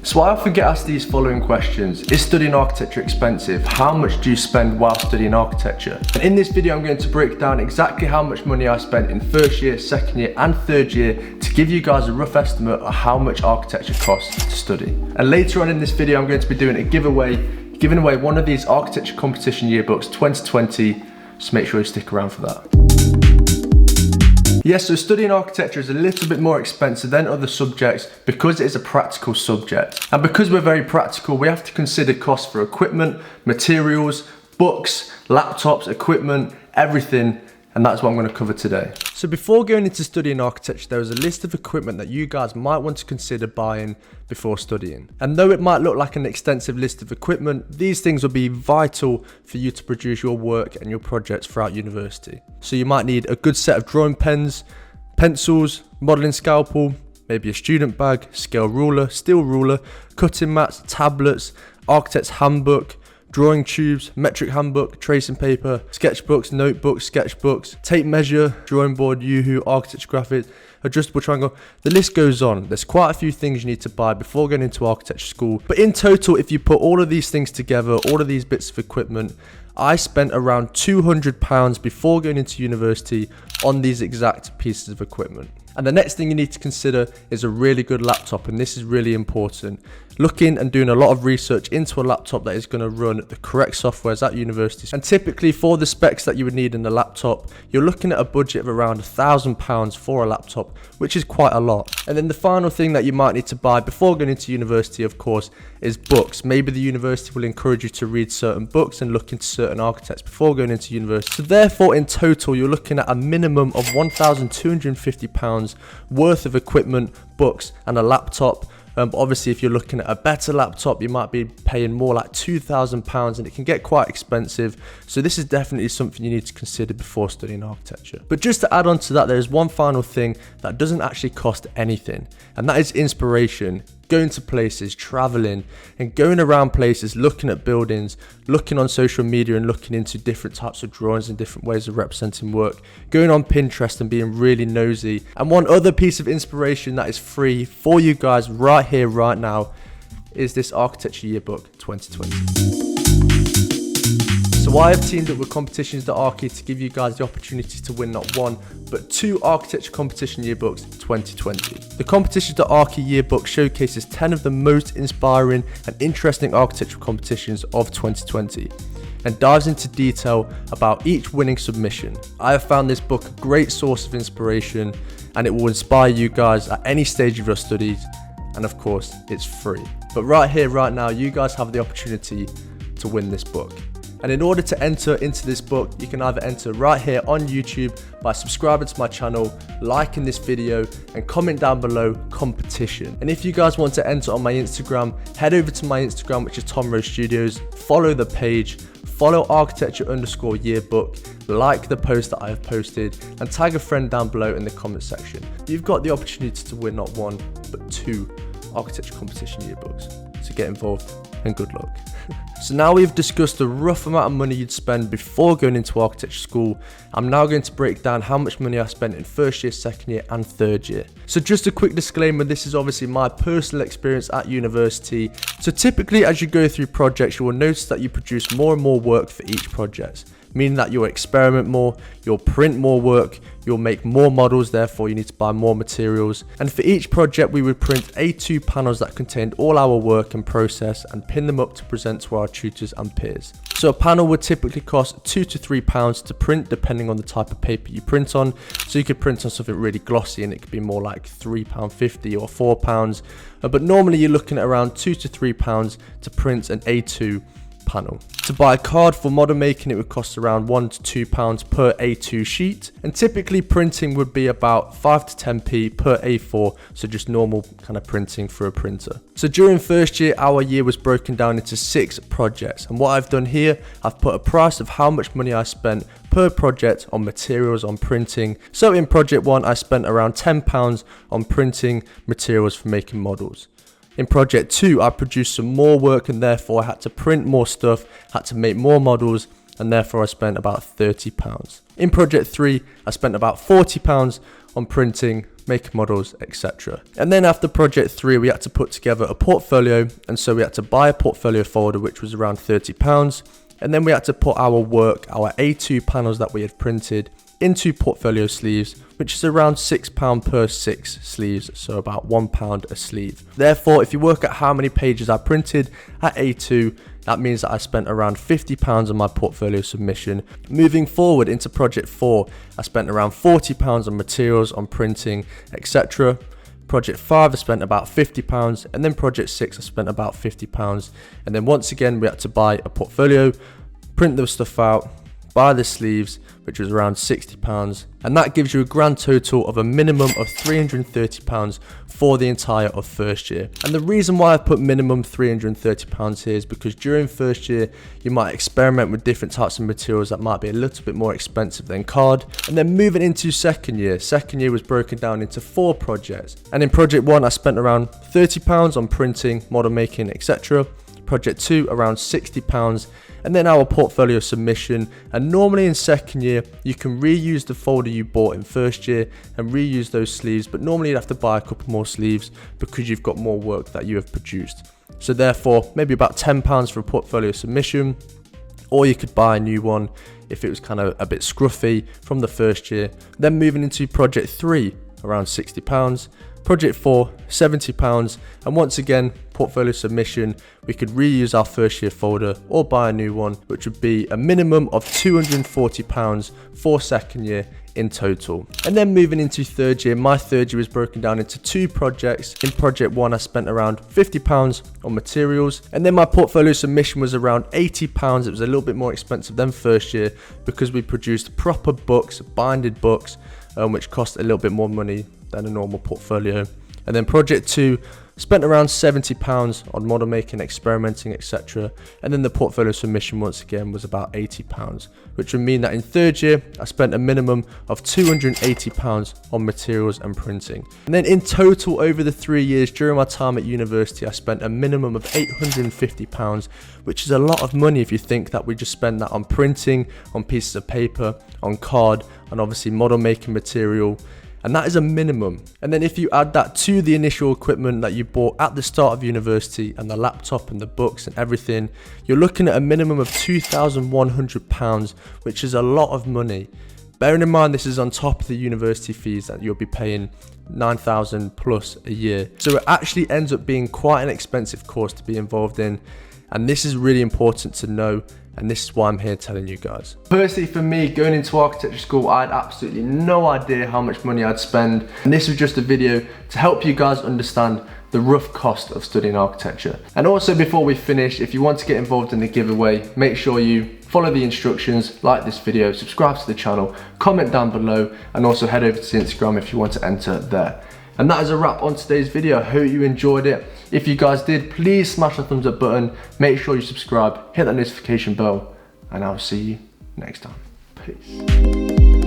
So I often get asked these following questions. Is studying architecture expensive? How much do you spend while studying architecture? And in this video, I'm going to break down exactly how much money I spent in first year, second year, and third year to give you guys a rough estimate of how much architecture costs to study. And later on in this video, I'm going to be doing a giveaway, giving away one of these architecture competition yearbooks 2020. So make sure you stick around for that. Yes, so studying architecture is a little bit more expensive than other subjects because it is a practical subject. And because we're very practical, we have to consider costs for equipment, materials, books, laptops, equipment, everything. And that's what I'm going to cover today. So before going into studying architecture, there is a list of equipment that you guys might want to consider buying before studying. And though it might look like an extensive list of equipment, these things will be vital for you to produce your work and your projects throughout university. So you might need a good set of drawing pens, pencils, modeling scalpel, maybe a student bag, scale ruler, steel ruler, cutting mats, tablets, architect's handbook, drawing tubes, metric handbook, tracing paper, sketchbooks, notebooks, sketchbooks, tape measure, drawing board, Yoo-hoo, architecture graphics, adjustable triangle. The list goes on. There's quite a few things you need to buy before going into architecture school. But in total, if you put all of these things together, all of these bits of equipment, I spent around £200 before going into university on these exact pieces of equipment. And the next thing you need to consider is a really good laptop, and this is really important. Looking and doing a lot of research into a laptop that is going to run the correct softwares at university. And typically for the specs that you would need in the laptop, you're looking at a budget of around £1,000 for a laptop, which is quite a lot. And then the final thing that you might need to buy before going into university, of course, is books. Maybe the university will encourage you to read certain books and look into certain architects before going into university. So therefore, in total, you're looking at a minimum of £1,250 worth of equipment, books, and a laptop. But obviously, if you're looking at a better laptop, you might be paying more like £2,000, and it can get quite expensive. So this is definitely something you need to consider before studying architecture. But just to add on to that, there is one final thing that doesn't actually cost anything, and that is inspiration. Going to places, traveling, and going around places, looking at buildings, looking on social media and looking into different types of drawings and different ways of representing work, going on Pinterest and being really nosy. And one other piece of inspiration that is free for you guys right here, right now, is this Architecture Yearbook 2020. So I have teamed up with Competitions.archi to give you guys the opportunity to win not one, but two architecture competition yearbooks 2020. The Competitions.archi yearbook showcases 10 of the most inspiring and interesting architectural competitions of 2020 and dives into detail about each winning submission. I have found this book a great source of inspiration, and it will inspire you guys at any stage of your studies, and of course, it's free. But right here, right now, you guys have the opportunity to win this book. And in order to enter into this book, you can either enter right here on YouTube by subscribing to my channel, liking this video, and comment down below competition. And if you guys want to enter on my Instagram, head over to my Instagram, which is Tom Rose Studios, follow the page, follow architecture_yearbook, like the post that I have posted, and tag a friend down below in the comment section. You've got the opportunity to win not one, but two architecture competition yearbooks. So get involved and good luck. So now we've discussed the rough amount of money you'd spend before going into architecture school, I'm now going to break down how much money I spent in first year, second year, and third year. So just a quick disclaimer, this is obviously my personal experience at university. So typically as you go through projects, you will notice that you produce more and more work for each project, meaning that you'll experiment more, you'll print more work, you'll make more models, therefore you need to buy more materials. And for each project, we would print A2 panels that contained all our work and process and pin them up to present to our tutors and peers. So a panel would typically cost £2 to £3 to print, depending on the type of paper you print on. So you could print on something really glossy and it could be more like £3.50 or £4. But normally you're looking at around £2 to £3 to print an A2 panel. To buy a card for model making, it would cost around £1 to £2 per A2 sheet, and typically printing would be about 5 to 10p per A4, so just normal kind of printing for a printer. So during first year, our year was broken down into 6 projects, and what I've done here, I've put a price of how much money I spent per project on materials, on printing. So in project 1, I spent around £10 on printing materials for making models. In project 2, I produced some more work and therefore I had to print more stuff, had to make more models, and therefore I spent about £30. In project 3, I spent about £40 on printing make models, etc. And then after project 3, we had to put together a portfolio, and so we had to buy a portfolio folder, which was around £30. And then we had to put our work, our A2 panels that we had printed, into portfolio sleeves, which is around £6 per 6 sleeves, so about £1 a sleeve. Therefore, if you work out how many pages I printed at A2, that means that I spent around £50 on my portfolio submission. Moving forward into project 4, I spent around £40 on materials, on printing, etc. Project 5, I spent about £50, and then project 6, I spent about £50. And then once again, we had to buy a portfolio, print the stuff out, buy the sleeves, which was around £60, and that gives you a grand total of a minimum of £330 for the entire of first year. And the reason why I put minimum £330 here is because during first year, you might experiment with different types of materials that might be a little bit more expensive than card. And then moving into second year was broken down into 4 projects. And in project 1, I spent around £30 on printing, model making, etc. Project 2, around £60, and then our portfolio submission. And normally in second year, you can reuse the folder you bought in first year and reuse those sleeves, but normally you'd have to buy a couple more sleeves because you've got more work that you have produced. So therefore, maybe about £10 for a portfolio submission, or you could buy a new one if it was kind of a bit scruffy from the first year. Then moving into project 3, around £60. Project 4, £70, and once again, portfolio submission, we could reuse our first year folder or buy a new one, which would be a minimum of £240 for second year in total. And then moving into third year, my third year was broken down into 2 projects. In project 1, I spent around £50 on materials, and then my portfolio submission was around £80. It was a little bit more expensive than first year because we produced proper books, binded books, which cost a little bit more money than a normal portfolio. And then project 2, spent around £70 on model making, experimenting, etc. And then the portfolio submission once again was about £80, which would mean that in third year, I spent a minimum of £280 on materials and printing. And then in total over the 3 years during my time at university, I spent a minimum of £850, which is a lot of money if you think that we just spend that on printing, on pieces of paper, on card, and obviously model making material. And that is a minimum. And then if you add that to the initial equipment that you bought at the start of university and the laptop and the books and everything, you're looking at a minimum of £2,100, which is a lot of money. Bearing in mind this is on top of the university fees that you'll be paying £9,000 plus a year. So it actually ends up being quite an expensive course to be involved in. And this is really important to know, and this is why I'm here telling you guys. Personally, for me, going into architecture school, I had absolutely no idea how much money I'd spend. And this was just a video to help you guys understand the rough cost of studying architecture. And also before we finish, if you want to get involved in the giveaway, make sure you follow the instructions, like this video, subscribe to the channel, comment down below, and also head over to Instagram if you want to enter there. And that is a wrap on today's video. I hope you enjoyed it. If you guys did, please smash the thumbs up button, make sure you subscribe, hit that notification bell, and I'll see you next time. Peace.